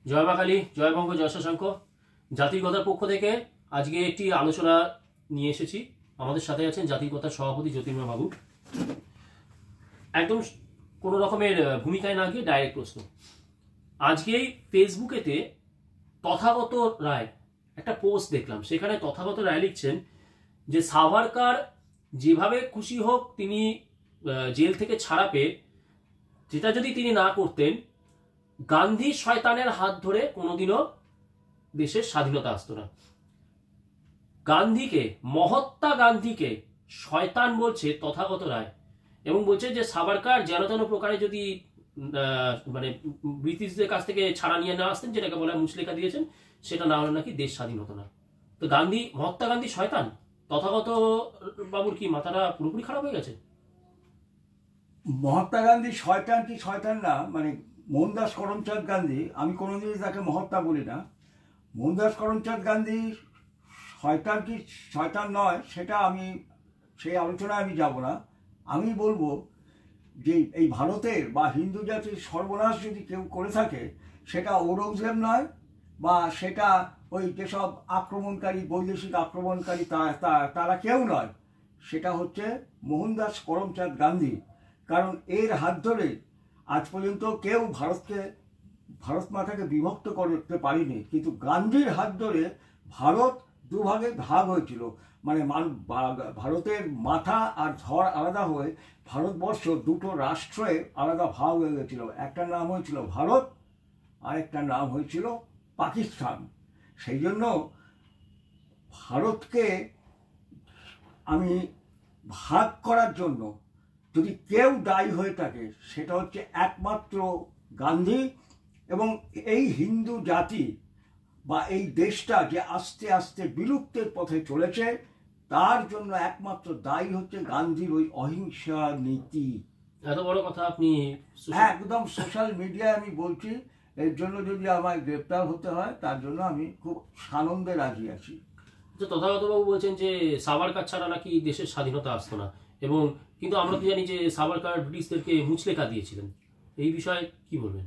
জয় মা কালী, জয় বঙ্গ, জয় শশাঙ্ক। জাতির কথার পক্ষ থেকে আজকে একটি আলোচনা নিয়ে এসেছি। আমাদের সাথে আছেন জাতির কথার সভাপতি জ্যোতির্ময় বাবু। একদম কোনো রকমের ভূমিকায় না গিয়ে ডাইরেক্ট প্রশ্ন। আজকেই ফেসবুকেতে তথাগত রায় একটা পোস্ট দেখলাম, সেখানে তথাগত রায় লিখছেন যে সাভারকার যেভাবে খুশি হোক তিনি জেল থেকে ছাড়া পেয়ে, যেটা যদি তিনি না করতেন, গান্ধী শয়তানের হাত ধরে কোনোদিনও দেশের স্বাধীনতা আসতো না। গান্ধীকে, মহাত্মা গান্ধীকে শয়তান বলছে তথাগত রায়, এবং বলছে যে সাভারকার যেন তেন প্রকারে যদি মানে ব্রিটিশদের কাছ থেকে ছাড়া নিয়ে না আসতেন, যেটাকে বলা মুচলেখা দিয়েছেন, সেটা না হলে নাকি দেশ স্বাধীন হতো না। তো গান্ধী, মহাত্মা গান্ধী শয়তান, তথাগত বাবুর কি মাথাটা পুরোপুরি খারাপ হয়ে গেছে? মহাত্মা গান্ধী শয়তান কি শয়তান না, মানে মোহনদাস করমচাঁদ গান্ধী, আমি কোনোদিনই তাকে মহাত্মা বলি না। মোহনদাস করমচাঁদ গান্ধী শয়তান কি শয়তান নয়, সেটা আমি সেই আলোচনায় আমি যাব না। আমি বলবো যে এই ভারতের বা হিন্দু জাতির সর্বনাশ যদি কেউ করে থাকে, সেটা ঔরঙ্গজেব নয়, বা সেটা ওই যেসব আক্রমণকারী, বৈদেশিক আক্রমণকারী তারা কেউ নয়, সেটা হচ্ছে মোহনদাস করমচাঁদ গান্ধী। কারণ এর হাত ধরে আজ পর্যন্ত কেউ ভারত মাতাকে বিভক্ত করতে পারেনি, কিন্তু গান্ধীর হাত ধরে ভারত দুভাগে ভাগ হয়েছিল। মানে ভারতের মাথা আর ধর আলাদা হয়ে ভারতবর্ষ দুটো রাষ্ট্রে আলাদা ভাগ হয়ে গেছিল। একটার নাম হয়েছিল ভারত, আর একটার নাম হয়েছিল পাকিস্তান। সেই জন্য ভারতকে আমি ভাগ করার জন্য যদি কেউ দায়ী হয়ে থাকে, সেটা হচ্ছে একমাত্র গান্ধী। এবং এই হিন্দু জাতি বা এই দেশটা যে আস্তে আস্তে বিলুপ্তের পথে চলেছে, তার জন্য একমাত্র দায়ী হচ্ছে গান্ধীর ওই অহিংসা নীতি। এত বড় কথা আপনি একদম সোশ্যাল মিডিয়ায় আমি বলছি। এর জন্য যদি আমায় গ্রেপ্তার হতে হয়, তার জন্য আমি খুব সানন্দে রাজি আছি। তথাগত বাবু বলছেন যে সাভারকার ছাড়া নাকি দেশের স্বাধীনতা আসতো না, এবং কিন্তু আমরা তো জানি যে সাভারকার ব্রিটিশদেরকে মুচলেখা দিয়েছিলেন। এই বিষয়ে কি বলবেন?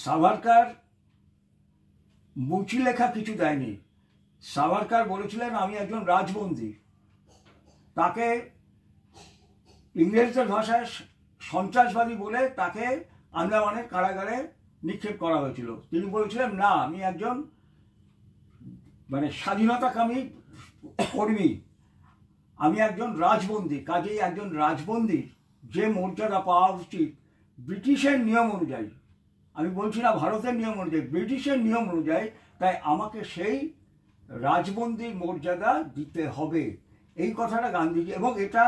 সাভারকার মুচলেখা কিছু দেয়নি। সাভারকার বলেছিলেন আমি একজন রাজবন্দী। তাকে ইংরেজদের ভাষায় সন্ত্রাসবাদী বলে তাকে আন্দামানের কারাগারে নিক্ষেপ করা হয়েছিল। তিনি বলেছিলেন না, আমি একজন মানে স্বাধীনতাকামী কর্মী, আমি একজন রাজবন্দী। কাজেই একজন রাজবন্দীর যে মর্যাদা পাওয়া উচিত ব্রিটিশের নিয়ম অনুযায়ী, আমি বলছি না ভারতের নিয়ম অনুযায়ী, ব্রিটিশের নিয়ম অনুযায়ী, তাই আমাকে সেই রাজবন্দির মর্যাদা দিতে হবে। এই কথাটা গান্ধীজি, এবং এটা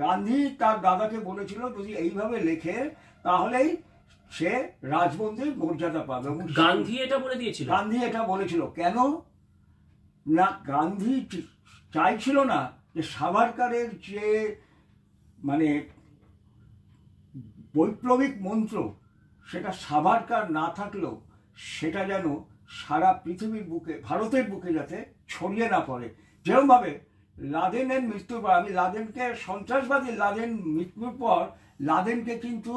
গান্ধী তার দাদাকে বলেছিল যদি এইভাবে লেখে তাহলেই সে রাজবন্দির মর্যাদা পাবে। এবং গান্ধী এটা বলে দিয়েছিল। গান্ধী এটা বলেছিল কেন না, গান্ধী চাইছিল না যে সাভারকারের যে মানে বৈপ্লবিক মন্ত্র, সেটা সাভারকার না থাকলেও সেটা যেন সারা পৃথিবীর বুকে, ভারতের বুকে যাতে ছড়িয়ে না পড়ে। যেরকমভাবে লাদেনের মৃত্যুর পর, আমি লাদেনকে, সন্ত্রাসবাদী লাদেন মৃত্যুর পর লাদেনকে কিন্তু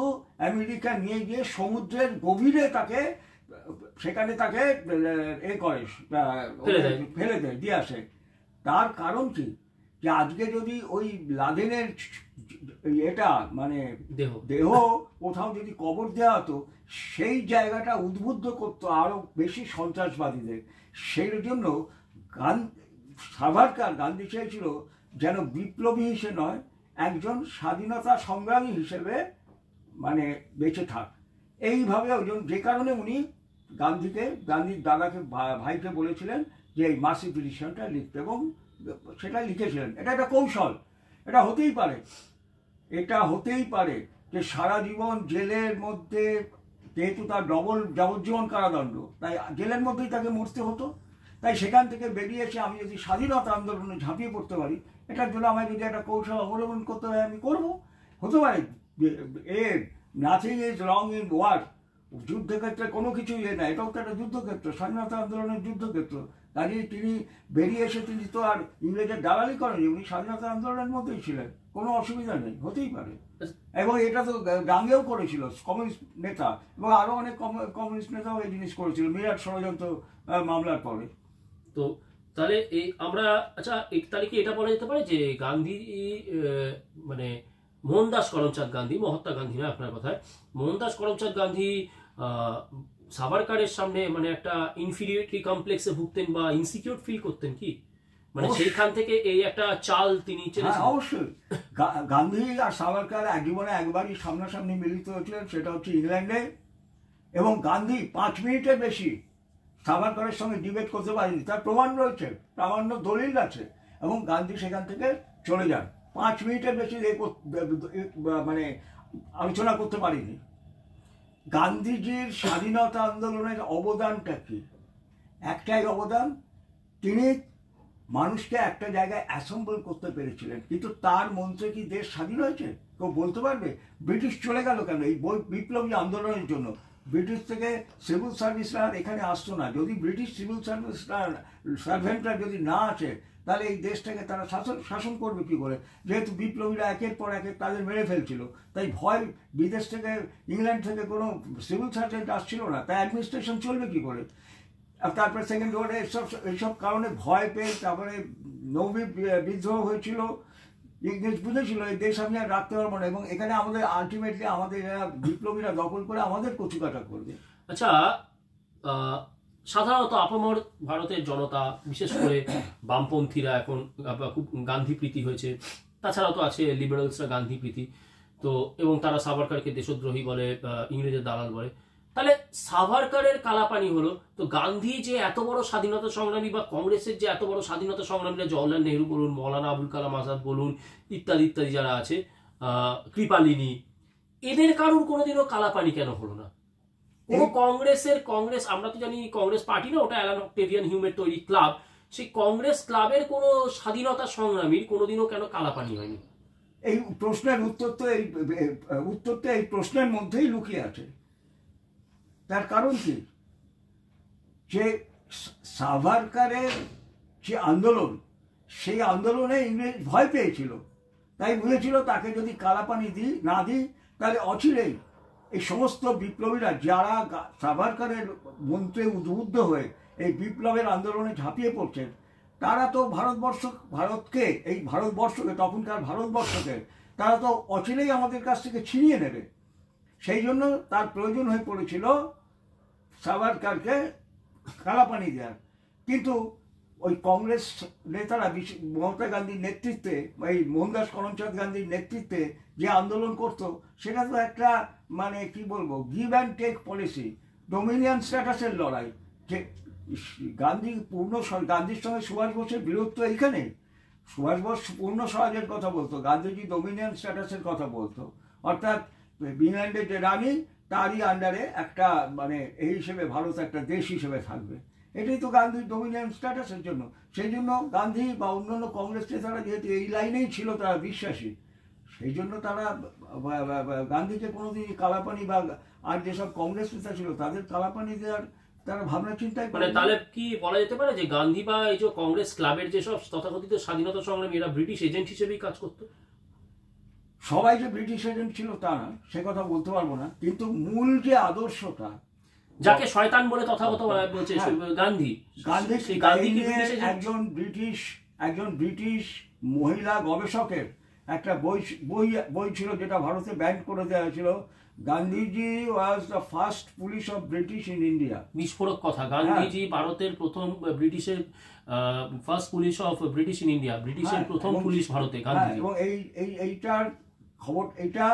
আমেরিকা নিয়ে গিয়ে সমুদ্রের গভীরে তাকে, সেখানে তাকে করে ফেলে দেয়, দিয়ে আসে। তার কারণ কি, যে আজকে যদি ওই লাদেনের এটা মানে দেহ কোথাও যদি কবর দেওয়া হতো, সেই জায়গাটা উদ্বুদ্ধ করতো আরো বেশি সন্ত্রাসবাদীদের। সেই জন্য সাভারকার, গান্ধী চেয়েছিল যেন বিপ্লবী হিসেবে নয়, একজন স্বাধীনতা সংগ্রামী হিসেবে মানে বেঁচে থাক। এইভাবে যে কারণে উনি গান্ধীর দাদাকে, ভাইকে বলেছিলেন যে এই মার্সি পিটিশনটা লিখতে, এবং সেটা লিখেছিলেন। এটা একটা কৌশল। এটা হতেই পারে যে সারা জীবন জেলের মধ্যে, যেহেতু তার যাবজ্জীবন কারাদণ্ড, তাই জেলের মধ্যেই তাকে মরতে হতো। তাই সেখান থেকে বেরিয়ে এসে আমি যদি স্বাধীনতা আন্দোলনে ঝাঁপিয়ে পড়তে পারি, এটার জন্য আমায় যদি একটা কৌশল অবলম্বন করতে হয়, আমি করব। হতে পারে nothing is wrong in war, যুদ্ধক্ষেত্রে কোনো কিছু না, এটাও তো একটা যুদ্ধক্ষেত্র, স্বাধীনতা আন্দোলনের যুদ্ধক্ষেত্র। কাজেই তিনি বেরিয়ে এসে তিনি তো আর ইংরেজের দালালি করেনি, উনি স্বাধীনতা আন্দোলনের মধ্যেই ছিলেন, কোনো অসুবিধা নেই, হতেই পারে। এবং এটা তো ডাঙ্গেও করেছিল কমিউনিস্ট নেতা, এবং আরো অনেক কমিউনিস্ট নেতাও এই জিনিস করেছিল মিরাট ষড়যন্ত্র মামলার পরে। তো তাহলে এই আমরা, আচ্ছা তাহলে কি এটা বলা যেতে পারে যে গান্ধী মানে মোহনদাস করমচাঁদ গান্ধী, মহাত্মা গান্ধী নয় আপনার কথায়, মোহনদাস করমচাঁদ গান্ধী সাভারকারের সামনে মানে একটা ইনফিরিয়রিটি কমপ্লেক্সে ভুগতেন বা ইনসিকিউর ফিল করতেন কি, মানে সেইখান থেকে এই একটা চাল তিনি চেয়েছেন? অবশ্যই গান্ধী আর সাভারকার এক জীবনে একবারই সামনাসামনি মিলিত হয়েছিলেন, সেটা হচ্ছে ইংল্যান্ডে, এবং গান্ধী 5 মিনিটের বেশি সাভারকারের সঙ্গে ডিবেট করতে পারেনি, তার প্রমাণ রয়েছে, প্রামাণ্য দলিল আছে, এবং গান্ধী সেখান থেকে চলে যান। 5 মিনিটের বেশি মানে আলোচনা করতে পারিনি। গান্ধীজির স্বাধীনতা আন্দোলনের অবদানটা কি? একটাই অবদান, তিনি মানুষকে একটা জায়গায় অ্যাসেম্বল করতে পেরেছিলেন, কিন্তু তার মন্ত্রে কি দেশ স্বাধীন হয়েছে? কেউ বলতে পারবে? ব্রিটিশ চলে গেল কেন? এই বিপ্লবী আন্দোলনের জন্য ব্রিটিশ থেকে সিভিল সার্ভিসরা এখানে আসতো না। যদি ব্রিটিশ সিভিল সার্ভেন্টরা যদি না আসে, তাহলে এই দেশটাকে তারা শাসন করবে কি করে? যেহেতু বিপ্লবীরা একের পর এক তাদের মেরে ফেলছিল, তাই ভয়, বিদেশ থেকে ইংল্যান্ড থেকে কোনো সিভিল সার্ভেন্ট আসছিল না, তাই অ্যাডমিনিস্ট্রেশন চলবে কি করে? আর তারপরে সেকেন্ড ওয়ার্ল্ডে এইসব কারণে ভয় পেয়ে তারপরে নৌবি বিদ্রোহ হয়েছিল। ইংরেজ বুঝেছিল এই দেশ আমি আর রাখতে পারবো না, এবং এখানে আমাদের আলটিমেটলি আমাদের বিপ্লবীরা দখল করে আমাদের কচুকাটা করবে। আচ্ছা, সাধারণত আপামর ভারতের জনতা, বিশেষ করে বামপন্থীরা এখন খুব গান্ধী প্রীতি হয়েছে, তাছাড়াও তো আছে লিবারেলসরা গান্ধী প্রীতি, তো এবং তারা সাভারকারকে দেশদ্রোহী বলে, ইংরেজের দালাল বলে। তাহলে সাভারকারের কালাপানি হলো, তো গান্ধী যে এত বড় স্বাধীনতা সংগ্রামী বা কংগ্রেসের যে এত বড় স্বাধীনতা সংগ্রামীরা, জওহরলাল নেহরু বলুন, মৌলানা আবুল কালাম আজাদ বলুন, ইত্যাদি ইত্যাদি যারা আছে, কৃপালিনী, এদের কারুর কোনোদিনও কালাপানি কেন হলো না? কোনো কংগ্রেস আমরা তো জানি কংগ্রেস পার্টি না, ওটা অ্যালান অক্টেভিয়ান হিউমের তৈরি ক্লাব, সেই কংগ্রেস ক্লাবের কোনো স্বাধীনতা সংগ্রামীর কোনোদিনও কেন কালাপানি হয়নি? এই প্রশ্নের উত্তরটা এই প্রশ্নের মধ্যেই লুকিয়ে আছে। তার কারণ কি? যে সাভারকারের যে আন্দোলন, সেই আন্দোলনে ইংরেজ ভয় পেয়েছিল, তাই বুঝেছিল তাকে যদি কালাপানি না দিই, তাহলে অচিরেই এই সমস্ত বিপ্লবীরা যারা সাভারকারের মন্ত্রে উদ্বুদ্ধ হয়ে এই বিপ্লবের আন্দোলনে ঝাঁপিয়ে পড়ছেন, তারা তো ভারতবর্ষকে তখনকার ভারতবর্ষকে তারা তো অচিরেই আমাদের কাছ থেকে ছিনিয়ে নেবে। সেই জন্য তার প্রয়োজন হয়ে পড়েছিল সাভারকারকে কালাপানি দেওয়ার। কিন্তু ওই কংগ্রেস নেতারা, মহাত্মা গান্ধীর নেতৃত্বে, এই মোহনদাস করমচাঁদ গান্ধীর নেতৃত্বে যে আন্দোলন করতো, সেটা তো একটা মানে কি বলবো, give and take policy, dominion স্ট্যাটাসের লড়াই। যে গান্ধীর সঙ্গে সুভাষ বোসের বিরোধ তো এইখানে। সুভাষ বোস পূর্ণ স্বরাজের কথা বলতো, গান্ধীজি ডোমিনিয়ন স্ট্যাটাসের কথা বলতো, অর্থাৎ ইংল্যান্ডের যে রানী, তারই আন্ডারে একটা মানে এই হিসেবে ভারত একটা দেশ হিসেবে থাকবে। এটাই তো গান্ধীর ডোমিনিয়ন স্ট্যাটাসের জন্য। সেই জন্য গান্ধী বা অন্যান্য কংগ্রেস নেতারা যেহেতু এই লাইনেই ছিল তারা বিশ্বাসী, সেই জন্য তারা গান্ধীকে কোনোদিনই কালাপানি বা আর যেসব কংগ্রেস নেতা ছিল তাদের কালাপানি দেওয়ার তারা ভাবনা চিন্তাই করে। মানে তাহলে কি বলা যেতে পারে যে গান্ধী বা এই যে কংগ্রেস ক্লাবের যেসব তথাকথিত স্বাধীনতা সংগ্রামী, এরা ব্রিটিশ এজেন্ট হিসেবেই কাজ করতো? সবাই যে ব্রিটিশ এজেন্ট ছিল তা না, সে কথা বলতে পারবো না, কিন্তু মূল যে আদর্শটা, যাকে শয়তান বলে তথাগত বলছে গান্ধী, একজন ব্রিটিশ মহিলা গবেষকের একটা বই ছিল যেটা ভারতে ব্যান করে দেওয়া হয়েছিল। Gandhiji was the first police of British in India. বিস্ফোরক কথা, গান্ধীজি ভারতের প্রথম ব্রিটিশের first police of British in India, ব্রিটিশের প্রথম পুলিশ ভারতে গান্ধীজি। এবং এইটার খবর, এইটা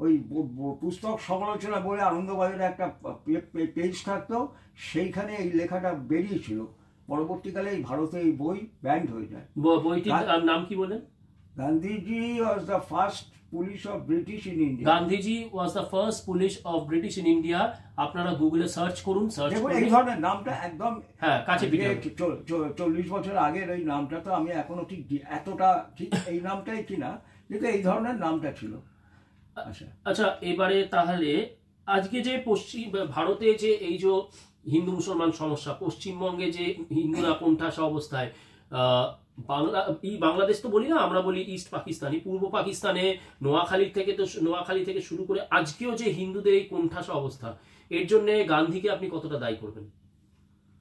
ওই পুস্তক সমালোচনা বলে আনন্দবাজারে একটা পেজ থাকতো, সেইখানে এই লেখাটা বেরিয়েছিল। পরবর্তীকালে এই ভারতে এই বই ব্যান্ড হয়ে যায়। বইটির নাম কি বলেন? Gandhiji was the first police of British in India. Gandhiji was the first police of British in India. আপনারা গুগলে সার্চ করুন, এই ধরনের নামটা একদম কাছে পিঠে। 40 বছর আগের এই নামটা তো আমি এখনো ঠিক এতটা ঠিক এই নামটাই কিনা, কিন্তু এই ধরনের নামটা ছিল। আচ্ছা, এবারে তাহলে আজকে যে ভারতে যে এই যে হিন্দু মুসলমান সমস্যা, পশ্চিমবঙ্গে যে হিন্দুরা কোণঠাসা অবস্থায়, বাংলাদেশ তো বলি না, আমরা বলি ইস্ট পাকিস্তানি, পূর্ব পাকিস্তানে নোয়াখালী থেকে শুরু করে আজকেও যে হিন্দুদের এই কোণঠাসা অবস্থা, এর জন্য গান্ধীকে আপনি কতটা দায়ী করবেন?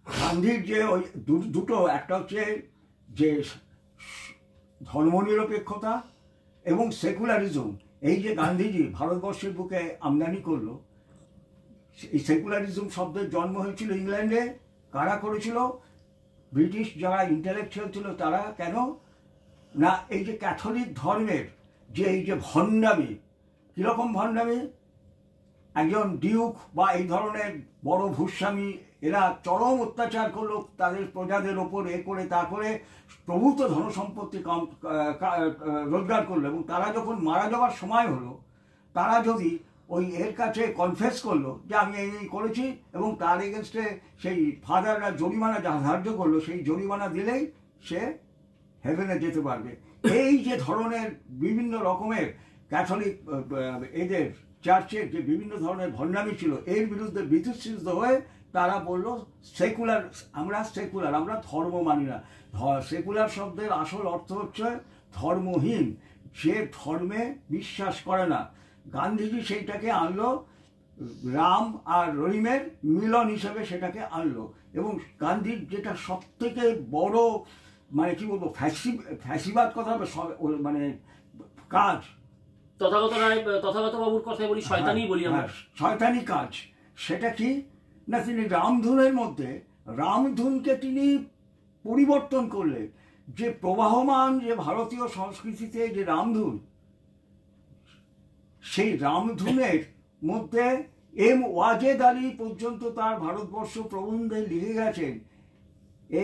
গান্ধীর যে ওই দুটো, একটা হচ্ছে যে ধর্মনিরপেক্ষতা এবং সেকুলারিজম, এই যে গান্ধীজি ভারতবর্ষের বুকে আমদানি করলো, এই সেকুলারিজম শব্দের জন্ম হয়েছিল ইংল্যান্ডে। কারা করেছিল? ব্রিটিশ যারা ইন্টেলেকচুয়াল ছিল তারা। কেন না, এই যে ক্যাথলিক ধর্মের যে এই যে ভণ্ডামি, কীরকম ভণ্ডামি, একজন ডিউক বা এই ধরনের বড় ভূস্বামী এরা চরম অত্যাচার করলো তাদের প্রজাদের ওপর, এ করে তা করে প্রভূত ধনসম্পত্তি রোজগার করলো, এবং তারা যখন মারা যাওয়ার সময় হলো, তারা যদি ওই এর কাছে কনফেস করলো যে আমি এই করেছি, এবং তার এগেনস্টে সেই ফাদাররা জরিমানা ধার্য করলো, সেই জরিমানা দিলেই সে হেভেনে যেতে পারবে। এই যে ধরনের বিভিন্ন রকমের ক্যাথলিক এদের চার্চের যে বিভিন্ন ধরনের ভণ্ডামি ছিল, এর বিরুদ্ধে বিদ্যুৎ হয়ে তারা বলল সেকুলার, আমরা ধর্ম মানি না। সেকুলার শব্দের আসল অর্থ হচ্ছে ধর্মহীন, যে ধর্মে বিশ্বাস করে না। গান্ধীজি সেইটাকে আনলো, রাম আর রহিমের মিলন হিসেবে সেটাকে আনলো। এবং গান্ধীর যেটা সব থেকে বড় মানে কি বলবো ফ্যাসিবাদ কথা মানে কাজ, তথাগত বাবুর কথাই বলি, শয়তানি বলি আমরা, শয়তানি কাজ, সেটা কি না, তিনি রামধুনের মধ্যে রামধুনকে তিনি পরিবর্তন করলেন। যে প্রবাহমান যে ভারতীয় সংস্কৃতিতে যে রামধুন, সেই রামধুনের মধ্যে এম ওয়াজেদ আলী পর্যন্ত তার ভারতবর্ষ প্রবন্ধে লিখে গেছেন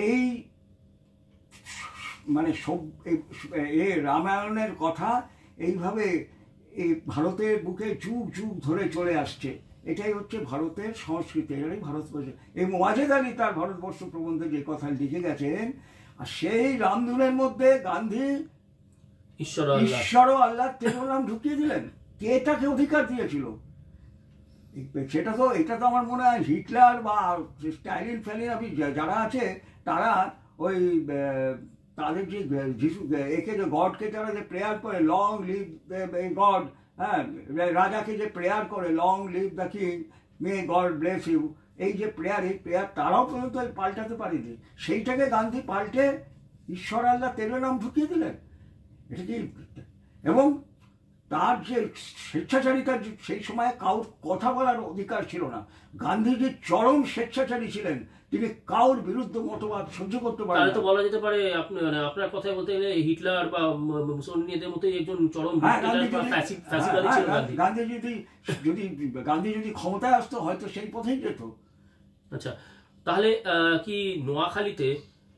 এই মানে রামায়ণের কথা এইভাবে এই ভারতের বুকে যুগ যুগ ধরে চলে আসছে। এটাই হচ্ছে ভারতের সংস্কৃতি, এটাই ভারতবর্ষ। এই ওয়াজেদ আলী তার ভারতবর্ষ প্রবন্ধে যে কথা লিখে গেছেন, আর সেই রামধুনের মধ্যে গান্ধী ঈশ্বর ও আল্লাহ তেরো নাম ঢুকিয়ে দিলেন। কে তাকে অধিকার দিয়েছিল? এটা তো আমার মনে হয় হিটলার বা স্টালিন যারা আছে তারা ওই তাদের যে যিশু একে যে গডকে তারা যে প্রেয়ার করে, লং লিভ গড, হ্যাঁ, রাজাকে যে প্রেয়ার করে long live the king, may God bless you, এই যে প্রেয়ার, এই প্রেয়ার তারাও পর্যন্ত পাল্টাতে পারেনি। সেইটাকে গান্ধী পাল্টে ঈশ্বর আল্লাহ তেরো নাম ঢুকিয়ে দিলেন। এটা কি? এবং তার যে স্বেচ্ছাচারিতা, সেই সময় কাউর কথা বলার অধিকার ছিল না। গান্ধীজি চরম স্বেচ্ছাচারী ছিলেন, তিনি কাউর বিরুদ্ধে মতবাদ সহ্য করতে পারেন। তাহলে তো বলা যেতে পারে আপনার কথায় বলতে গেলে হিটলার বা মুসলিমদের মতোই একজন চরম ফ্যাসিবাদী ছিলেন গান্ধী যদি ক্ষমতায় আসতো হয়তো সেই পথেই যেত। আচ্ছা, তাহলে কি নোয়াখালীতে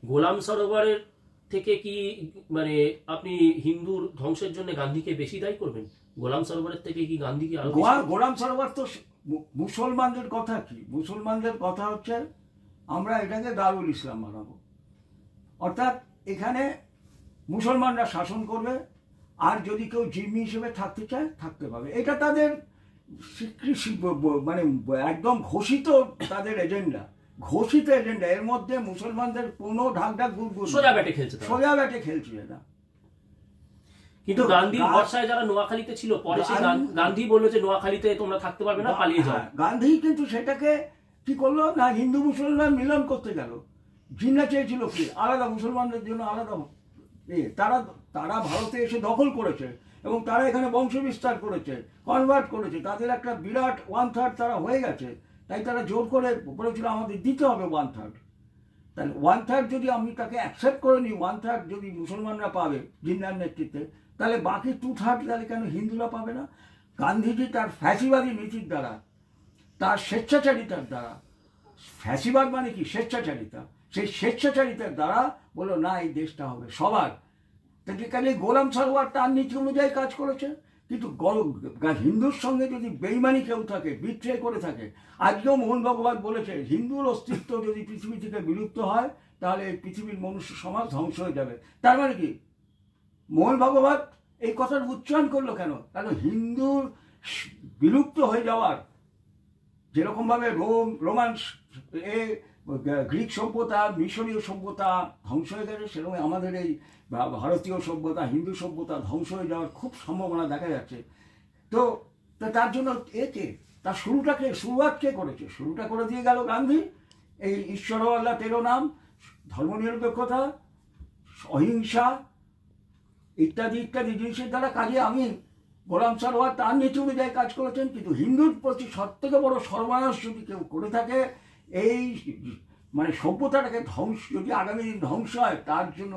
গোলাম সরোবরের থেকে কি মানে আপনি হিন্দুর ধ্বংসের জন্য গান্ধীকে বেশি দায়ী করবেন? গোলাম সরোবরের থেকে কি গান্ধীকে আরো? গোলাম সরোবর তো মুসলমানদের কথা, কি মুসলমানদের কথা হচ্ছে আমরা এটাকে দারুল ইসলাম বানাবো, অর্থাৎ এখানে মুসলমানরা শাসন করবে, আর যদি কেউ জিম্মি হিসেবে থাকতে চায় থাকতে পারবে। এটা তাদের মানে একদম ঘোষিত তাদের এজেন্ডা, এর মধ্যে মুসলমানদের কোনো ঢাক গুড় সোজা ব্যাটে খেলছে না। কিন্তু গান্ধীর ভরসায় যারা নোয়াখালীতে ছিল, পরে সেই গান্ধী বললো যে নোয়াখালীতে তোমরা থাকতে পারবে না, পালিয়ে যাও। গান্ধী কিন্তু সেটাকে কি করলো না, হিন্দু মুসলমান মিলন করতে গেল। জিন্না চেয়েছিল কি আলাদা, মুসলমানদের জন্য আলাদা। তারা ভারতে এসে দখল করেছে এবং তারা এখানে বংশ বিস্তার করেছে, কনভার্ট করেছে, তাদের একটা বিরাট 1/3 তারা হয়ে গেছে। তাই তারা জোর করে বলেছিল আমাদের দিতে হবে 1/3। তাহলে 1/3 যদি আমি তাকে অ্যাকসেপ্ট করে নিই, 1/3 যদি মুসলমানরা পাবে জিন্নার নেতৃত্বে, তাহলে বাকি 2/3 তাহলে কেন হিন্দুরা পাবে না? গান্ধীজি তার ফ্যাসিবাদী নীতির দ্বারা, তার স্বেচ্ছাচারিতার দ্বারা, ফ্যাসিবাদ মানে কি স্বেচ্ছাচারিতা, সেই স্বেচ্ছাচারিতার দ্বারা বললো না এই দেশটা হবে সবার। টেকনিক্যালি গোলাম সরোবর তার নীতি অনুযায়ী কাজ করেছে। কিন্তু হিন্দুর সঙ্গে যদি বেইমানি কেউ থাকে, বিট্রে করে থাকে, আজকেও মোহন ভগবত বলেছে হিন্দুর অস্তিত্ব যদি পৃথিবী থেকে বিলুপ্ত হয় তাহলে এই পৃথিবীর মনুষ্য সমাজ ধ্বংস হয়ে যাবে। তার মানে কি মোহন ভগবত এই কথার উচ্চারণ করলো কেন? কারণ হিন্দুর বিলুপ্ত হয়ে যাওয়ার যেরকমভাবে রোমান্স গ্রিক সভ্যতা, মিশরীয় সভ্যতা ধ্বংস হয়ে গেছে, সেরকম আমাদের এই ভারতীয় সভ্যতা, হিন্দু সভ্যতা ধ্বংস হয়ে যাওয়ার খুব সম্ভাবনা দেখা যাচ্ছে। তো তার জন্য তার শুরুয়াত কে করেছে? শুরুটা করে দিয়ে গেল গান্ধী। এই ঈশ্বরওয়াল্লা 13 নাম, ধর্মনিরপেক্ষতা, অহিংসা ইত্যাদি ইত্যাদি জিনিসের দ্বারা কাজে আমি গোলাম সারওয়ার তার নীতি অনুযায়ী কাজ করেছেন। কিন্তু হিন্দুর প্রতি সবথেকে বড় সর্বনাশ যদি কেউ করে থাকে, এই মানে সভ্যতাটাকে ধ্বংস, যদি আগামী দিন ধ্বংস হয়, তার জন্য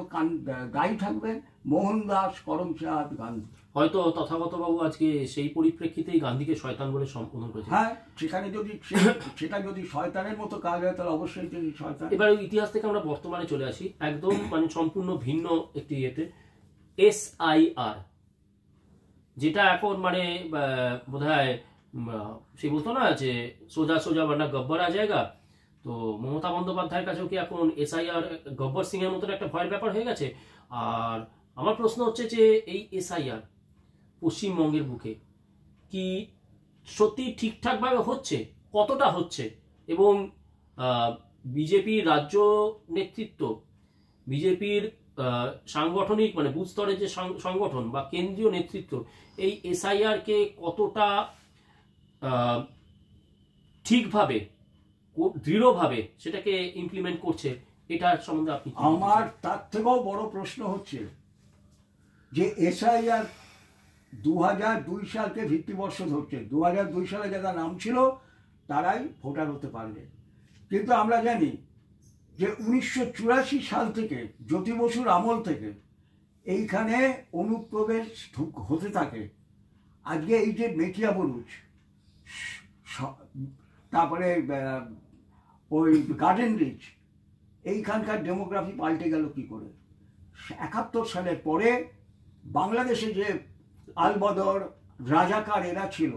দায়ী থাকবেন মোহনদাস করমচাঁদ গান্ধী। হয়তো তথাগত বাবু আজকে সেই পরিপ্রেক্ষিতেই গান্ধীকে শয়তান বলে সম্বোধন করেছে। হ্যাঁ, সেখানে যদি সেটা যদি শয়তানের মতো কাজ হয়, তাহলে অবশ্যই তিনি শয়তান। এবার ইতিহাস থেকে আমরা বর্তমানে চলে আসি, একদম মানে সম্পূর্ণ ভিন্ন একটি ইয়েতে, SIR, যেটা এখন মানে বোধহয় সে বলতো না যে সোজা সোজা বান্না গব্বর আ জায়গা, তো মমতা বন্দ্যোপাধ্যায়ের কাছেও কি এখন SIR গব্বর সিং এর মতন একটা ভয়ের ব্যাপার হয়ে গেছে? আর আমার প্রশ্ন হচ্ছে যে এই SIR পশ্চিমবঙ্গের বুকে কি সত্যি ঠিকঠাকভাবে হচ্ছে, কতটা হচ্ছে, এবং বিজেপির রাজ্য নেতৃত্ব, বিজেপির সাংগঠনিক মানে বুথ স্তরের যে সংগঠন বা কেন্দ্রীয় নেতৃত্ব এই SIR কে কতটা ঠিকভাবে, দৃঢ়ভাবে সেটাকে ইমপ্লিমেন্ট করছে, এটার সম্বন্ধে আপনি? আমার তার থেকেও বড় প্রশ্ন হচ্ছে যে SIR 2002 সালকে ভিত্তিবর্ষ ধরছে। 2002 সালে যারা নাম ছিল তারাই ভোটার হতে পারবে। কিন্তু আমরা জানি যে 1984 সাল থেকে, জ্যোতি বসুর আমল থেকে এইখানে অনুপ্রবেশ হতে থাকে। আজকে এই যে মেটিয়া বুরুজ, তারপরে ওই গার্ডেন রিচ, এইখানকার ডেমোগ্রাফি পাল্টে গেল কি করে? 71 সালের পরে বাংলাদেশে যে আলবদর, রাজাকার এরা ছিল,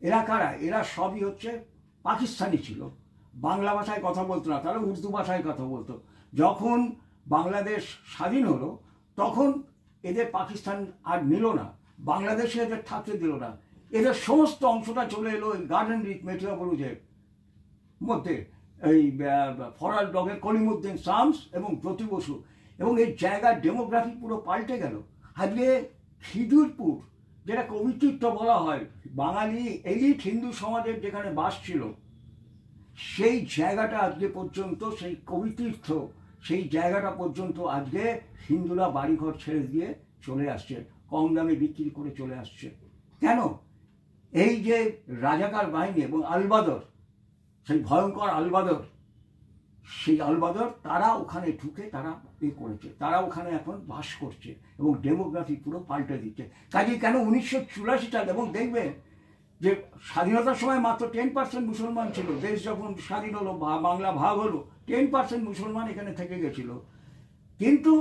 এরা কারা? এরা সবই হচ্ছে পাকিস্তানি ছিল, বাংলা ভাষায় কথা বলতো না, তারা উর্দু ভাষায় কথা বলতো। যখন বাংলাদেশ স্বাধীন হলো তখন এদের পাকিস্তান আর নিল না, বাংলাদেশে এদের থাকতে দিল না, এদের সমস্ত অংশটা চলে এলো এই গার্ডেন রিচ মেটিয়া বুরুজের মধ্যে, এই ফরাল ডগের কলিমুদ্দিন শামস এবং জ্যোতি বসু, এবং এই জায়গার ডেমোগ্রাফি পুরো পাল্টে গেল। আজকে খিদিরপুর, যেটা কবিতীর্থ বলা হয়, বাঙালি এলিট হিন্দু সমাজের যেখানে বাস ছিল, সেই জায়গাটা আজকে পর্যন্ত, সেই কবিতীর্থ, সেই জায়গাটা পর্যন্ত আজকে হিন্দুরা বাড়িঘর ছেড়ে দিয়ে চলে আসছে, কম দামে বিক্রি করে চলে আসছে। কেন? এই যে রাজাকার বাহিনী এবং আলবাদর, সেই ভয়ঙ্কর আলবাদর, সেই আলবাদর তারা ওখানে ঢুকে তারা করেছে, তারা ওখানে এখন বাস করছে এবং ডেমোগ্রাফি পুরো পাল্টে দিচ্ছে। কাজে কেন 1984 সাল, এবং দেখবে যে স্বাধীনতার সময় মাত্র 10% মুসলমান ছিল, দেশ যখন স্বাধীন হলো, বাংলা ভাগ হলো, 10% মুসলমান এখানে থেকে গেছিল। কিন্তু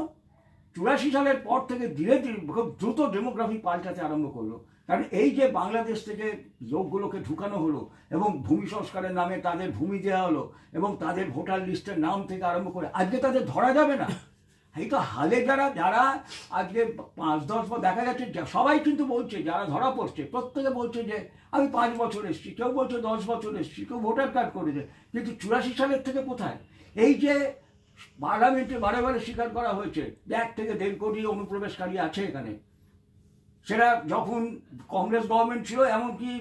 84 সালের পর থেকে ধীরে ধীরে খুব দ্রুত ডেমোগ্রাফি পাল্টাতে আরম্ভ করলো। কারণ এই যে বাংলাদেশ থেকে লোকগুলোকে ঢুকানো হলো এবং ভূমি সংস্কারের নামে তাদের ভূমি দেওয়া হলো এবং তাদের ভোটার লিস্টের নাম থেকে আরম্ভ করে আজকে তাদের ধরা যাবে না। এই তো হালে যারা আজকে 5-10 বছর দেখা যাচ্ছে, সবাই কিন্তু বলছে, যারা ধরা পড়ছে প্রত্যেকে বলছে যে আমি 5 বছর এসেছি, কেউ বলছে 10 বছর এসেছি, কেউ ভোটার কার্ড করেছে। কিন্তু 84 সালের থেকে কোথায়? এই যে পার্লামেন্টে বারে বারে স্বীকার করা হয়েছে যে 1 থেকে 1.5 কোটি অনুপ্রবেশকারী আছে এখানে, সেটা যখন কংগ্রেস গভর্নমেন্ট ছিল, এমনকি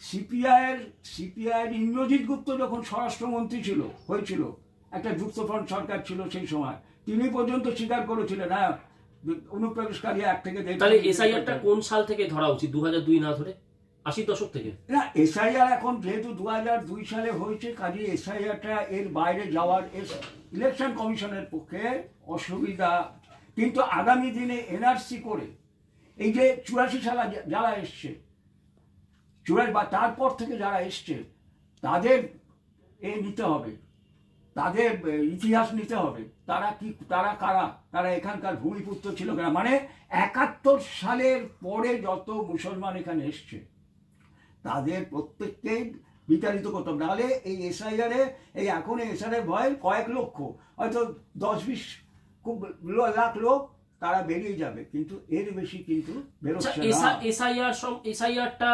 সিপিআইয়ের ইন্দ্রজিৎ গুপ্ত যখন স্বরাষ্ট্রমন্ত্রী হয়েছিল, একটা যুক্তফ্রন্ট সরকার ছিল সেই সময়, তিনি পর্যন্ত স্বীকার করেছিলেন না অনুপ্রবেশকারী 1 থেকে 1.5। তাহলে SIRটা কোন সাল থেকে ধরা উচিত? 2002 না ধরে 80 দশক থেকে? না, SIR এখন যেহেতু 2002 সালে হয়েছে, কাজে SIRটা এর বাইরে যাওয়ার ইলেকশন কমিশনের পক্ষে অসুবিধা। কিন্তু আগামী দিনে NRC করে এই যে 84 সালে যারা এসছে, 84 বা তারপর থেকে যারা এসছে, তাদের নিতে হবে, তাদের ইতিহাস নিতে হবে, তারা কি, তারা কারা, তারা এখানকার ভূমিপুত্র ছিল কিনা। মানে 71 সালের পরে যত মুসলমান এখানে এসছে তাদের প্রত্যেককেই বিতাড়িত করতে হবে। নাহলে এই SIR এই এখন SIR ভয় কয়েক লক্ষ, হয়তো 10-20 খুব লাখ লোক তারা বেরিয়ে যাবে, কিন্তু এর বেশি কিন্তু বেরোচ্ছে না। এসআইআরটা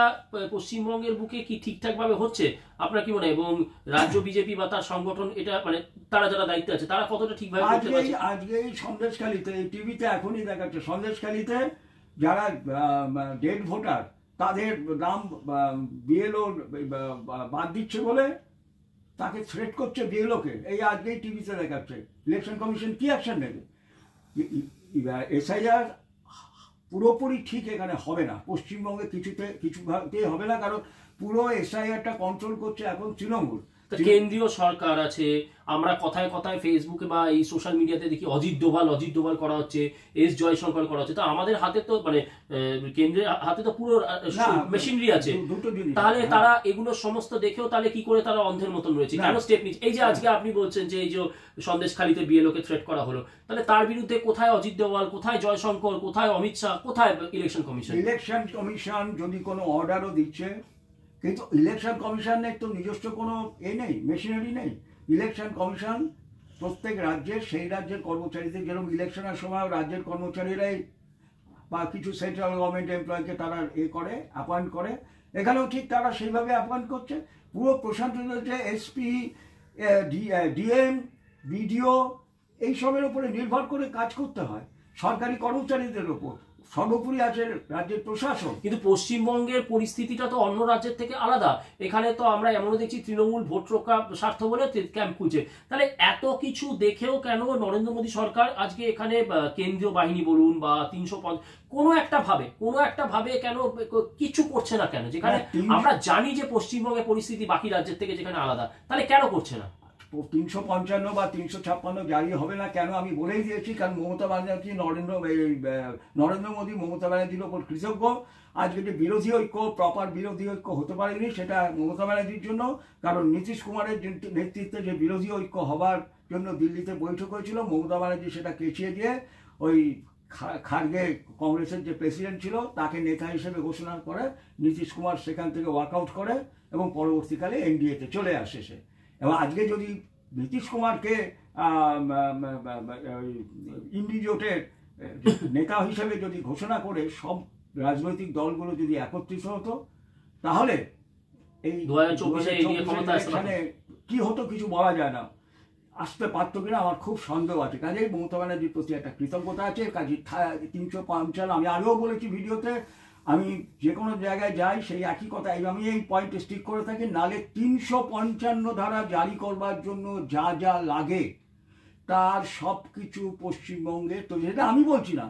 পশ্চিমবঙ্গের বুকে কি ঠিকঠাক ভাবে হচ্ছে আপনার কি মনে হয়? এবং রাজ্য বিজেপি বা তার সংগঠন এটা মানে তারা যারা দায়িত্বে আছে তারা কতটা ঠিকভাবে করতে পারছে? আজকে এই সন্দেশখালীতে এই টিভিতে এখনই দেখাচ্ছে, সন্দেশখালীতে যারা ডেড ভোটার তাদের নাম বিএলও বাদ দিচ্ছে বলে তাকে থ্রেট করছে বিএলওকে, এই আজকেই টিভিতে দেখাচ্ছে। ইলেকশন কমিশন কি অ্যাকশন নেবে? এসআইআর পুরোপুরি ঠিক এখানে হবে না, পশ্চিমবঙ্গে কিছুভাবেই হবে না, কারণ পুরো এসআইআরটা কন্ট্রোল করছে এখন তৃণমূল। কেন্দ্রীয় সরকার আছে, আমরা কথায় কথায় ফেসবুকে বা এই সোশ্যাল মিডিয়াতে দেখি অজিত ডোভাল করা হচ্ছে, এস জয়শঙ্কর করা হচ্ছে। তো আমাদের হাতে তো মানে কেন্দ্রের হাতে তো পুরো মেশিনারি আছে, তাহলে তারা এগুলো সমস্ত দেখেও তাহলে কি করে তারা অন্ধের মতন রয়েছে, কেন স্টেপ নিচ্ছে? এই যে আজকে আপনি বলছেন যে এই যে সন্দেশখালীতে বিএলওকে থ্রেট করা হলো, তাহলে তার বিরুদ্ধে কোথায় অজিত ডোভাল, কোথায় জয়শঙ্কর, কোথায় অমিত শাহ, কোথায় ইলেকশন কমিশন? ইলেকশন কমিশন যদি কোনো অর্ডারও দিচ্ছে, কিন্তু ইলেকশন কমিশনের তো নিজস্ব কোনো নেই, মেশিনারি নেই। ইলেকশন কমিশন প্রত্যেক রাজ্যের সেই রাজ্যের কর্মচারীদের, যেরকম ইলেকশনের সময় রাজ্যের কর্মচারীরাই বা কিছু সেন্ট্রাল গভর্নমেন্ট এমপ্লয়কে তারা করে অ্যাপয়েন্ট করে, এখানেও ঠিক তারা সেইভাবে অ্যাপয়েন্ট করছে। পুরো প্রশাসন হচ্ছে এসপি, ডিএম, বিডিও এইসবের উপরে নির্ভর করে কাজ করতে হয়, সরকারি কর্মচারীদের ওপর। সর্বোপরি আছে রাজ্যের প্রশাসন। কিন্তু পশ্চিমবঙ্গের পরিস্থিতিটা তো অন্য রাজ্যের থেকে আলাদা। এখানে তো আমরা এমনও দেখছি তৃণমূল ভোট রক্ষা স্বার্থ বলে ক্যাম্প খুলছে। তাহলে এত কিছু দেখেও কেন নরেন্দ্র মোদী সরকার আজকে এখানে কেন্দ্রীয় বাহিনী বলুন বা 350 কোনো একটা ভাবে কেন কিছু করছে না কেন? যেখানে আমরা জানি যে পশ্চিমবঙ্গের পরিস্থিতি বাকি রাজ্যের থেকে যেখানে আলাদা, তাহলে কেন করছে না? 355 বা 356 জারি হবে না কেন আমি বলেই দিয়েছি, কারণ মমতা ব্যানার্জি নরেন্দ্র মোদী মমতা ব্যানার্জির ওপর কৃতজ্ঞ। আজকে যে বিরোধী ঐক্য, প্রপার বিরোধী ঐক্য হতে পারেনি, সেটা মমতা ব্যানার্জির জন্য, কারণ নীতিশ কুমারের নেতৃত্বে যে বিরোধী ঐক্য হবার জন্য দিল্লিতে বৈঠক হয়েছিল, মমতা ব্যানার্জি সেটা কেচিয়ে দিয়ে ওই খার্গে, কংগ্রেসের যে প্রেসিডেন্ট ছিল, তাকে নেতা হিসেবে ঘোষণা করে নীতিশ কুমার সেখান থেকে ওয়ার্কআউট করে এবং পরবর্তীকালে এনডিএতে চলে আসে সে। এবং আজকে যদি নীতিশ কুমারকে ইন্ডি জোটের নেতা হিসেবে যদি ঘোষণা করে সব রাজনৈতিক দলগুলো যদি একত্রিত হতো, তাহলে এই 2024 কি হতো কিছু বলা যায় না। আসতে পারত কিনা আমার খুব সন্দেহ আছে। কাজেই মমতা ব্যানার্জির প্রতি একটা কৃতজ্ঞতা আছে। কাজে 355, আমি আগেও বলেছি ভিডিওতে, আমি যে কোনো জায়গায় যাই সেই একই কথা, আমি এই পয়েন্টে স্টিক করে থাকি। নালে 355 ধারা জারি করবার জন্য যা যা লাগে তার সব কিছু পশ্চিমবঙ্গে, তো যেটা আমি বলছি না,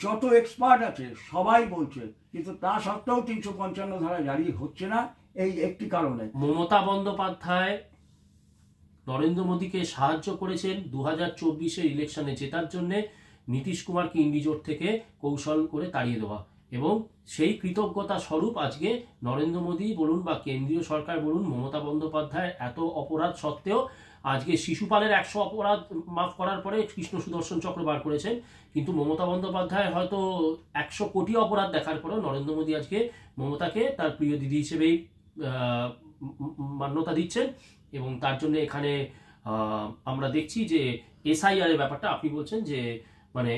যত এক্সপার্ট আছে সবাই বলছে, কিন্তু তা সত্ত্বেও 355 ধারা জারি হচ্ছে না এই একটি কারণে। মমতা বন্দ্যোপাধ্যায় নরেন্দ্র মোদীকে সাহায্য করেছেন 2024 ইলেকশনে জেতার জন্য নীতিশ কুমারকে ইন্ডি জোট থেকে কৌশল করে তাড়িয়ে দেওয়া, এবং সেই কৃতজ্ঞতা স্বরূপ আজকে নরেন্দ্র মোদী বলুন বা কেন্দ্রীয় সরকার বলুন, মমতা বন্দ্যোপাধ্যায় এত অপরাধ সত্ত্বেও আজকে শিশুপালের 100 অপরাধ মাফ করার পরে কৃষ্ণ সুদর্শন চক্র বার করেছেন, কিন্তু মমতা বন্দ্যোপাধ্যায় হয়তো 100 কোটি অপরাধ দেখার পরেও নরেন্দ্র মোদী আজকে মমতাকে তার প্রিয় দিদি হিসেবেই মান্যতা দিচ্ছেন। এবং তার জন্য এখানে আমরা দেখছি যে এসআইআর এর ব্যাপারটা আপনি বলছেন যে মানে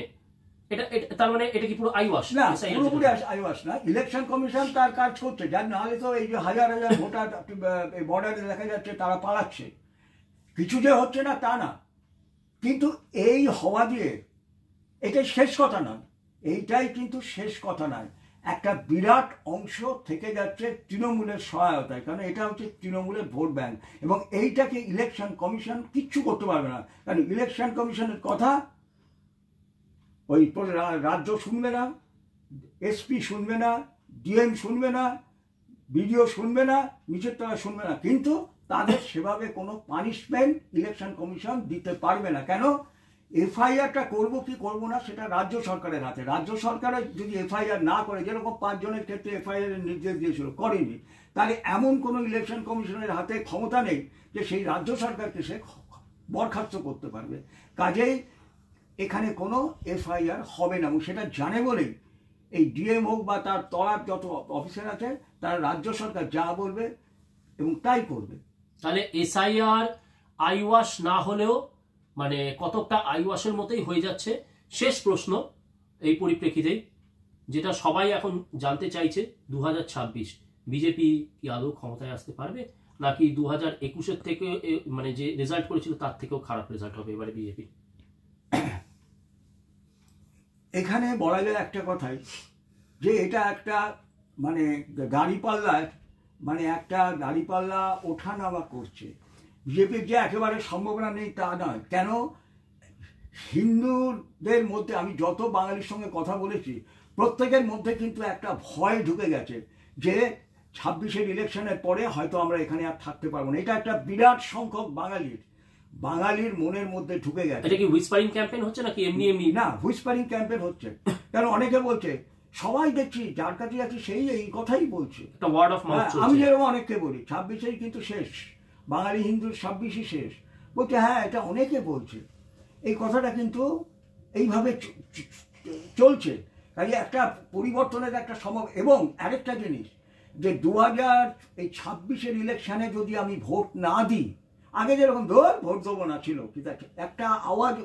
এটা তার মানে এটা কি পুরো আইওয়াশ না? পুরোপুরি আইওয়াশ না। ইলেকশন কমিশন তার কাজ করছে, যার নাহলে তো এই যে হাজার হাজার ভোটার বর্ডারে দেখা যাচ্ছে তারা পালাচ্ছে, কিছু যে হচ্ছে না তা না। কিন্তু এই হওয়া দিয়ে এটাই শেষ কথা নয়, এইটাই কিন্তু শেষ কথা নয়। একটা বিরাট অংশ থেকে যাচ্ছে তৃণমূলের সহায়তায়, কারণ এটা হচ্ছে তৃণমূলের ভোট ব্যাংক, এবং এইটাকে ইলেকশন কমিশন কিচ্ছু করতে পারবে না। কারণ ইলেকশন কমিশনের কথা ওই রাজ্য শুনবে না, এসপি শুনবে না, ডিএম শুনবে না, বিডিও শুনবে না, নিচের তলা শুনবে না, কিন্তু তাদের সেভাবে কোনো পানিশমেন্ট ইলেকশন কমিশন দিতে পারবে না। কেন? এফআইআরটা করবো কি করবো না সেটা রাজ্য সরকারের হাতে। রাজ্য সরকারের যদি এফআইআর না করে, যেরকম 5 জনের ক্ষেত্রে এফআইআর এর নির্দেশ দিয়েছিল, করেনি, তাহলে এমন কোনো ইলেকশন কমিশনের হাতে ক্ষমতা নেই যে সেই রাজ্য সরকারকে সে বরখাস্ত করতে পারবে। কাজেই এখানে কোনো এফআইআর হবে না, এবং সেটা জানে বলেই এই ডিএম হোক বা তার তলার যত অফিসার আছে, তার রাজ্য সরকার যা বলবে এবং তাই করবে। তাহলে এসআইআর আইওয়াশ না হলেও মানে কতকটা আইওয়াশের মতোই হয়ে যাচ্ছে। শেষ প্রশ্ন, এই পরিপ্রেক্ষিতে যেটা সবাই এখন জানতে চাইছে 2026 বিজেপি কি আদৌ ক্ষমতায় আসতে পারবে, নাকি 2021-এর থেকে মানে যে রেজাল্ট করেছিল তার থেকেও খারাপ রেজাল্ট হবে এবারে বিজেপি? এখানে বলা যায় একটা কথাই, যে এটা একটা মানে দাঁড়িপাল্লায় মানে একটা দাঁড়িপাল্লা ওঠানামা করছে। বিজেপির যে একেবারে সম্ভাবনা নেই তা নয়। কেন? হিন্দুদের মধ্যে আমি যত বাঙালির সঙ্গে কথা বলেছি প্রত্যেকের মধ্যে কিন্তু একটা ভয় ঢুকে গেছে যে 26-এর ইলেকশনের পরে হয়তো আমরা এখানে আর থাকতে পারবো না। এটা একটা বিরাট সংখ্যক বাঙালির মনের মধ্যে ঢুকে গেছে। এটা কি হুইসপারিং ক্যাম্পেইন হচ্ছে নাকি এমনি এমনি? না, হুইসপারিং ক্যাম্পেইন হচ্ছে। কারণ অনেকে বলছে, সবাই দেখছি যার কাছে যাচ্ছে সেই এই কথাই বলছে, একটা ওয়ার্ড অফ মাউথ চলছে। আমি যেরকম অনেককে বলি 26-এই কিন্তু শেষ, বাঙালি হিন্দুর 26-ই শেষ, বলছে হ্যাঁ এটা অনেকে বলছে। এই কথাটা কিন্তু এইভাবে চলছে। কাজে একটা পরিবর্তনের একটা সম্ভব। এবং আরেকটা জিনিস, যে 2026-এর ইলেকশানে যদি আমি ভোট না দিই, আগে যেরকম ভোট দেবো না ছিল, ঠিক আছে, একটা আওয়াজ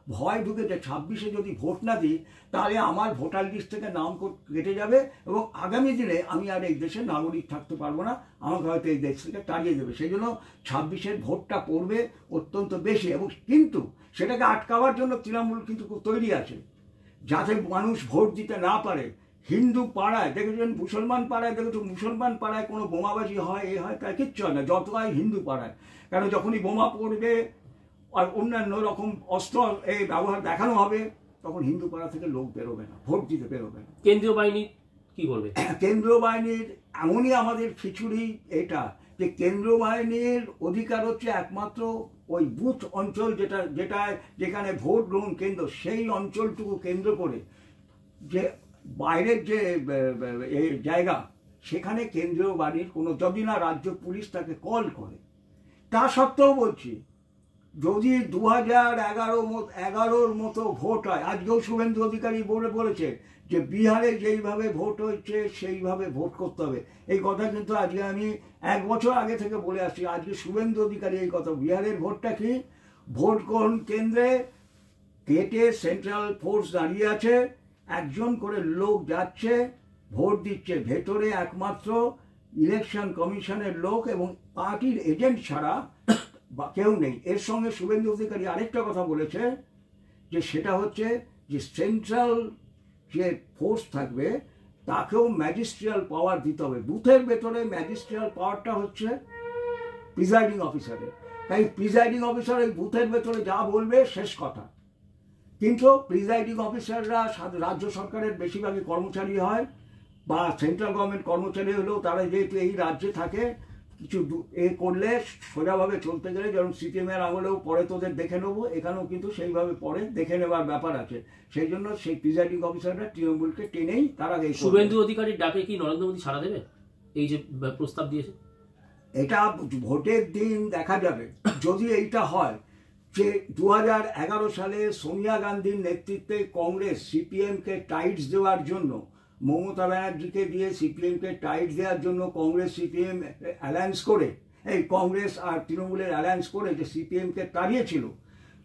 ভয় ঢুকেছে 26-এ যদি ভোট না দিই তাহলে আমার ভোটার লিস্ট থেকে নাম কেটে যাবে এবং আগামী দিনে আমি আর এই দেশের নাগরিক থাকতে পারবো না, আমাকে হয়তো এই দেশ থেকে তাড়িয়ে দেবে। সেই জন্য 26-এর ভোটটা পড়বে অত্যন্ত বেশি। এবং কিন্তু সেটাকে আটকাবার জন্য তৃণমূল কিন্তু খুব তৈরি আছে, যাতে মানুষ ভোট দিতে না পারে। হিন্দু পাড়ায় দেখেছেন, মুসলমান পাড়ায় দেখেছো, মুসলমান পাড়ায় কোনো বোমাবাজি হয় এ হয় তাই কিচ্ছু হয় না, যত হয় হিন্দু পাড়ায়। কারণ যখনই বোমা পড়বে আর অন্যান্য রকম অস্ত্র এই ব্যবহার দেখানো হবে, তখন হিন্দু পাড়া থেকে লোক বেরোবে না, ভোট দিতে বেরোবে না। কেন্দ্রীয় বাহিনী কি করবে? কেন্দ্রীয় বাহিনীর এমনই আমাদের খিচুড়ি এটা, যে কেন্দ্রীয় বাহিনীর অধিকার হচ্ছে একমাত্র ওই বুথ অঞ্চল, যেখানে ভোট গ্রহণ কেন্দ্র, সেই অঞ্চলটুকু কেন্দ্র করে যে বাইরের যে জায়গা, সেখানে কেন্দ্রীয় বাহিনীর কোনো, যদি না রাজ্য পুলিশ তাকে কল করে। তা সত্ত্বেও বলছি, যদি 2011-র মতো ভোট হয়, আজকেও শুভেন্দু অধিকারী বলেছে যে বিহারে যেইভাবে ভোট হচ্ছে সেইভাবে ভোট করতে হবে। এই কথা কিন্তু আজকে আমি 1 বছর আগে থেকে বলে আসছি। আজকে শুভেন্দু অধিকারী এই কথা, বিহারের ভোটটা কি, ভোট গ্রহণ কেন্দ্রে গেটে সেন্ট্রাল ফোর্স দাঁড়িয়ে আছে, একজন করে লোক যাচ্ছে, ভোট দিচ্ছে, ভেতরে একমাত্র ইলেকশন কমিশনের লোক এবং পার্টির এজেন্ট ছাড়া বা কেউ নেই। এর সঙ্গে শুভেন্দু অধিকারী আরেকটা কথা বলেছে, যে সেটা হচ্ছে যে সেন্ট্রাল যে ফোর্স থাকবে তাকেও ম্যাজিস্ট্রিয়াল পাওয়ার দিতে হবে। বুথের ভেতরে ম্যাজিস্ট্রিয়াল পাওয়ারটা হচ্ছে প্রিজাইডিং অফিসারের। তাই প্রিজাইডিং অফিসার ওই বুথের ভেতরে যা বলবে শেষ কথা। কিন্তু প্রিজাইডিং অফিসাররা রাজ্য সরকারের বেশিরভাগই কর্মচারী হয়, বা সেন্ট্রাল গভর্নমেন্ট কর্মচারী হলেও তারা যেহেতু এই রাজ্যে থাকে, কিছু করলে সোজাভাবে চলতে গেলে, যেমন সিপিএমের আমলেও পরে তোদের দেখে নেবো, এখানেও কিন্তু সেইভাবে পরে দেখে নেবার ব্যাপার আছে। সেই জন্য সেই প্রিজাইডিং অফিসাররা তৃণমূলকে টেনেই তারা এই। শুভেন্দু অধিকারীর ডাকে কি নরেন্দ্র মোদী সাড়া দেবে, এই যে প্রস্তাব দিয়েছে? এটা ভোটের দিন দেখা যাবে। যদি এইটা হয় যে 2011 সালে সোনিয়া গান্ধীর নেতৃত্বে কংগ্রেস সিপিএমকে টাইটস দেওয়ার জন্য, মমতা ব্যানার্জিকে দিয়ে সিপিএমকে টাইট দেওয়ার জন্য কংগ্রেস সিপিএম অ্যালায়েন্স করে, এই কংগ্রেস আর তৃণমূলের অ্যালায়েন্স করে যে সিপিএমকে তাড়িয়েছিল,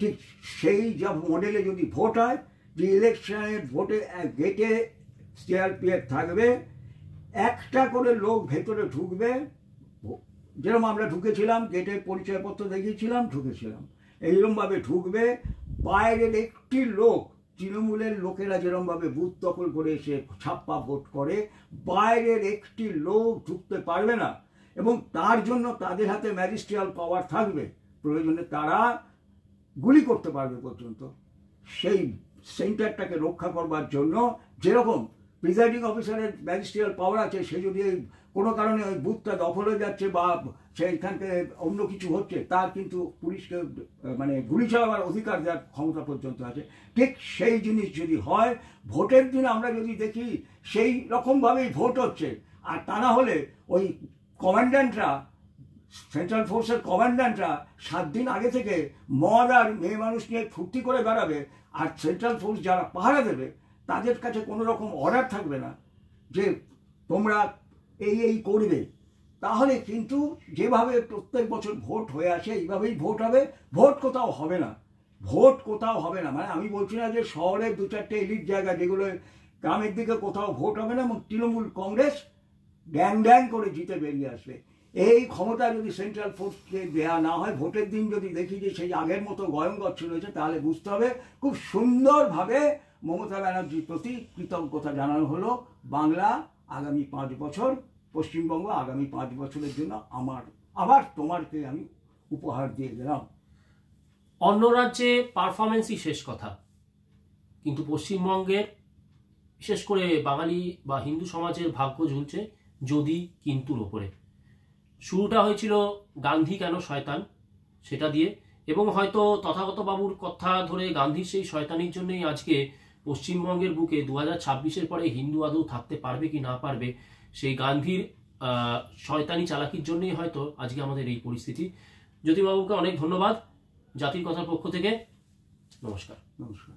ঠিক সেই যা মডেলে যদি ভোট হয়, যে ইলেকশনের ভোটে গেটে সিআরপিএফ থাকবে, একটা করে লোক ভেতরে ঢুকবে, যেরকম আমরা ঢুকেছিলাম, গেটের পরিচয়পত্র দেখিয়েছিলাম, ঢুকেছিলাম, এইরকমভাবে ঢুকবে। বাইরের একটি লোক, তৃণমূলের লোকেরা যেরকমভাবে বুথ দখল করে এসে ছাপ্পা ভোট করে, বাইরের একটি লোক ঢুকতে পারবে না। এবং তার জন্য তাদের হাতে ম্যাজিস্ট্রিয়াল পাওয়ার থাকবে, প্রয়োজনে তারা গুলি করতে পারবে পর্যন্ত। সেই সেন্টারটাকে রক্ষা করবার জন্য যেরকম প্রিজাইডিং অফিসারের ম্যাজিস্ট্রিয়াল পাওয়ার আছে, সে যদি কোনো কারণে ওই বুথটা দখল হয়ে যাচ্ছে বা সেইখানকে অন্য কিছু হচ্ছে, তার কিন্তু পুলিশকে মানে গুলি চালাবার অধিকার দেওয়ার ক্ষমতা পর্যন্ত আছে। ঠিক সেই জিনিস যদি হয়, ভোটের দিন আমরা যদি দেখি সেই রকমভাবেই ভোট হচ্ছে, আর তা না হলে ওই কমান্ড্যান্টরা, সেন্ট্রাল ফোর্সের কমান্ড্যান্টরা 7 দিন আগে থেকে মদ আর মেয়ে মানুষ নিয়ে ফুর্তি করে বেড়াবে, আর সেন্ট্রাল ফোর্স যারা পাহারা দেবে তাদের কাছে কোনো রকম অর্ডার থাকবে না যে তোমরা এই করবে। তাহলে কিন্তু যেভাবে প্রত্যেক বছর ভোট হয়ে আসে, এইভাবেই ভোট হবে, ভোট কোথাও হবে না। ভোট কোথাও হবে না, মানে আমি বলছি না যে শহরের 2-4টে এলিট জায়গা যেগুলো গ্রামের দিকে কোথাও ভোট হবে না এবং তৃণমূল কংগ্রেস ড্যাং ড্যাং করে জিতে বেরিয়ে আসবে। এই ক্ষমতা যদি সেন্ট্রাল ফোর্সকে দেওয়া না হয়, ভোটের দিন যদি দেখি যে সেই আগের মতো গয়ঙ্গচ্ছ রয়েছে, তাহলে বুঝতে হবে খুব সুন্দরভাবে মমতা ব্যানার্জির প্রতি কৃতজ্ঞতা জানানো হলো। বাংলা আগামী 5 বছর, পশ্চিমবঙ্গ আগামী 5 বছরের জন্য আবার তোমারকে আমি উপহার দিয়ে গেলাম। অন্য রাজ্যে পারফরমেন্সই শেষ কথা, কিন্তু পশ্চিমবঙ্গের বিশেষ করে বাঙালি বা হিন্দু সমাজের ভাগ্য ঝুলছে যদি কিন্তুর ওপরে। শুরুটা হয়েছিল গান্ধী কেন শয়তান সেটা দিয়ে, এবং হয়তো তথাগত বাবুর কথা ধরে গান্ধীর সেই শয়তানির জন্যই আজকে পশ্চিমবঙ্গের বুকে 2026-এর পরে হিন্দু আদৌ থাকতে পারবে কি না পারবে, সেই গান্ধীর শয়তানি চালাকির জন্যই হয়তো আজকে আমাদের এই পরিস্থিতি। জ্যোতিবাবুকে অনেক ধন্যবাদ জাতির কথার পক্ষ থেকে। নমস্কার। নমস্কার।